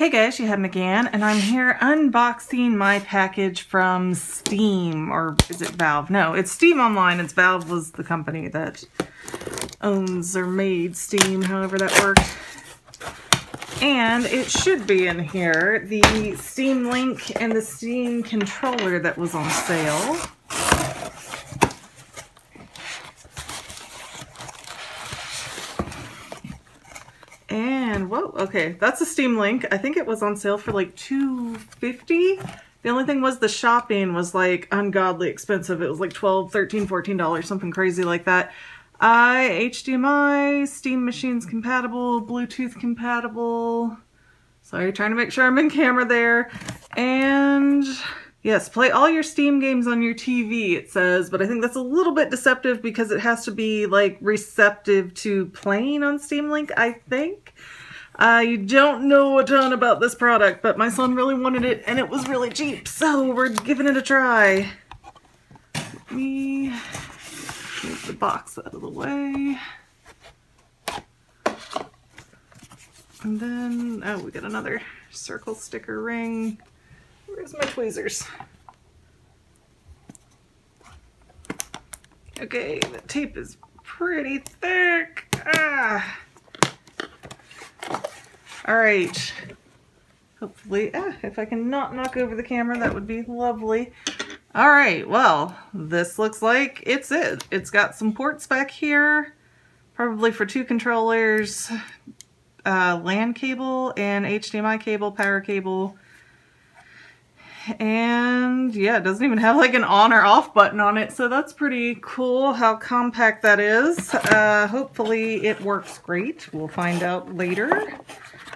Hey guys, you had me again, and I'm here unboxing my package from Steam, or is it Valve? No, it's Steam Online. It's Valve was the company that owns or made Steam, however that worked. And it should be in here, the Steam Link and the Steam controller that was on sale. And whoa, okay, that's a Steam Link. I think it was on sale for like $2.50. The only thing was the shopping was like ungodly expensive. It was like $12, $13, $14, something crazy like that. HDMI, Steam Machines compatible, Bluetooth compatible. Sorry, trying to make sure I'm in camera there. And yes, play all your Steam games on your TV, it says, but I think that's a little bit deceptive because it has to be like receptive to playing on Steam Link, I think. I don't know a ton about this product, but my son really wanted it and it was really cheap, so we're giving it a try. Let me move the box out of the way. And then, oh, we got another circle sticker ring. Where's my tweezers? Okay, the tape is pretty thick. Ah. All right. Hopefully, if I can not knock over the camera, that would be lovely. All right, well, this looks like it's it. It's got some ports back here, probably for two controllers, LAN cable and HDMI cable, power cable. And yeah, it doesn't even have like an on or off button on it, so that's pretty cool how compact that is. Hopefully it works great. We'll find out later.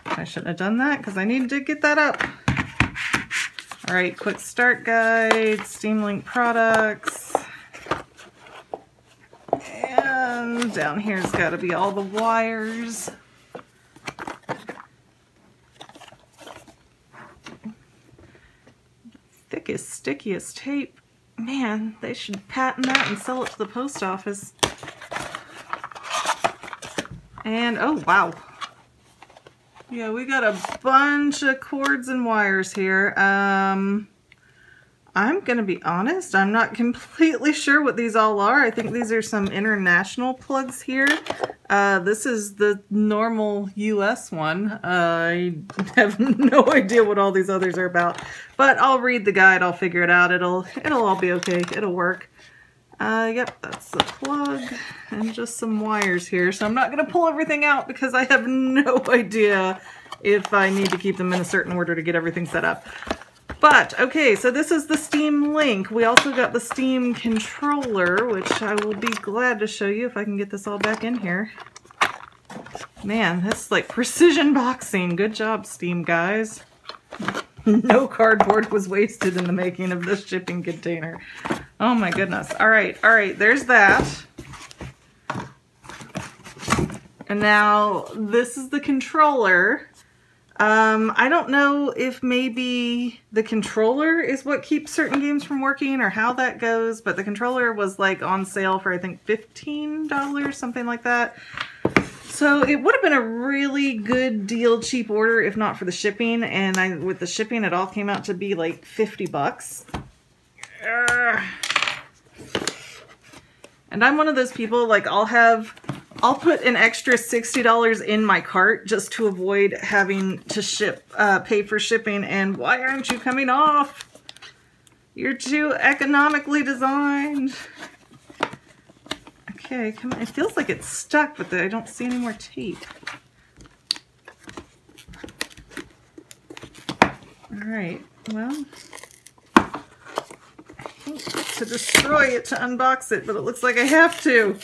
I shouldn't have done that because I needed to get that up. All right, quick start guide, Steam Link products. And down here's got to be all the wires. Thickest, stickiest tape. Man, they should patent that and sell it to the post office. And, oh wow. Yeah, we got a bunch of cords and wires here. I'm gonna be honest, I'm not completely sure what these all are. I think these are some international plugs here. This is the normal US one. I have no idea what all these others are about, but I'll read the guide, I'll figure it out. It'll all be okay, it'll work. Yep, that's the plug and just some wires here. So I'm not gonna pull everything out because I have no idea if I need to keep them in a certain order to get everything set up. But, okay, so this is the Steam Link. We also got the Steam controller, which I will be glad to show you if I can get this all back in here. Man, that's like precision boxing. Good job, Steam guys. No cardboard was wasted in the making of this shipping container. Oh my goodness. All right, there's that. And now this is the controller. I don't know if maybe the controller is what keeps certain games from working or how that goes, but the controller was like on sale for I think $15, something like that. So it would have been a really good deal, cheap order if not for the shipping, and with the shipping it all came out to be like 50 bucks. And I'm one of those people, like I'll put an extra $60 in my cart just to avoid having to pay for shipping. And why aren't you coming off? You're too economically designed. Okay, come on. It feels like it's stuck, but I don't see any more tape. All right, well, I hate to destroy it to unbox it, but it looks like I have to.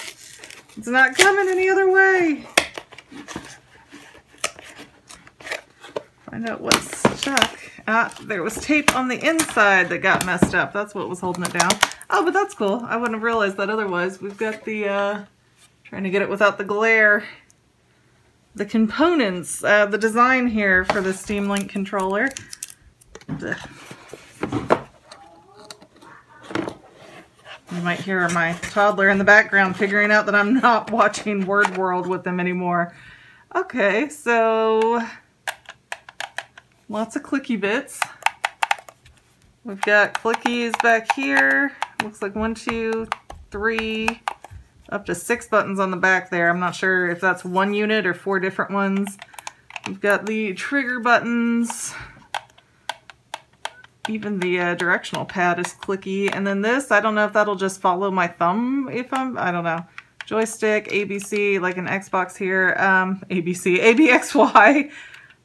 It's not coming any other way. Find out what's stuck. There was tape on the inside that got messed up. That's what was holding it down. Oh, but that's cool. I wouldn't have realized that otherwise. We've got the, trying to get it without the glare. The components, the design here for the Steam Link controller. You might hear my toddler in the background figuring out that I'm not watching Word World with them anymore. Okay, so Lots of clicky bits. We've got clickies back here. Looks like 1, 2, 3, up to 6 buttons on the back there. I'm not sure if that's 1 unit or 4 different ones. We've got the trigger buttons. Even the directional pad is clicky. And then this, I don't know if that'll just follow my thumb I don't know. Joystick, ABC, like an Xbox here. ABC, ABXY.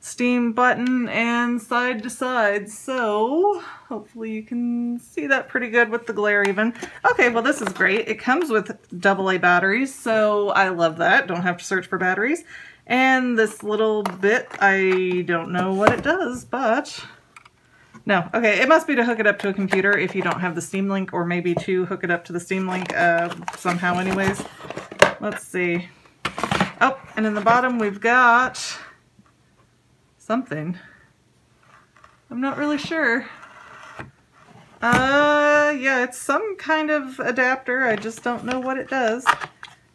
Steam button and side to side, so hopefully you can see that pretty good with the glare even. Okay, well this is great. It comes with AA batteries, so I love that. Don't have to search for batteries. And this little bit, I don't know what it does, but no. Okay, it must be to hook it up to a computer if you don't have the Steam Link, or maybe to hook it up to the Steam Link somehow anyways. Let's see. Oh, and in the bottom we've got something. I'm not really sure. Yeah, it's some kind of adapter. I just don't know what it does.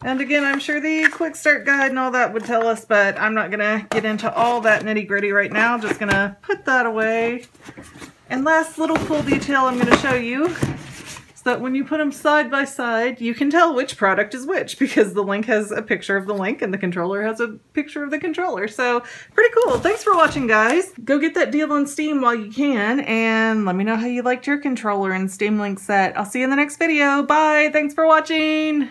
And again, I'm sure the quick start guide and all that would tell us, but I'm not gonna get into all that nitty gritty right now. Just gonna put that away. And last little cool detail I'm gonna show you is that when you put them side by side, you can tell which product is which, because the Link has a picture of the Link and the controller has a picture of the controller. So pretty cool. Thanks for watching, guys. Go get that deal on Steam while you can, and let me know how you liked your controller and Steam Link set. I'll see you in the next video. Bye. Thanks for watching.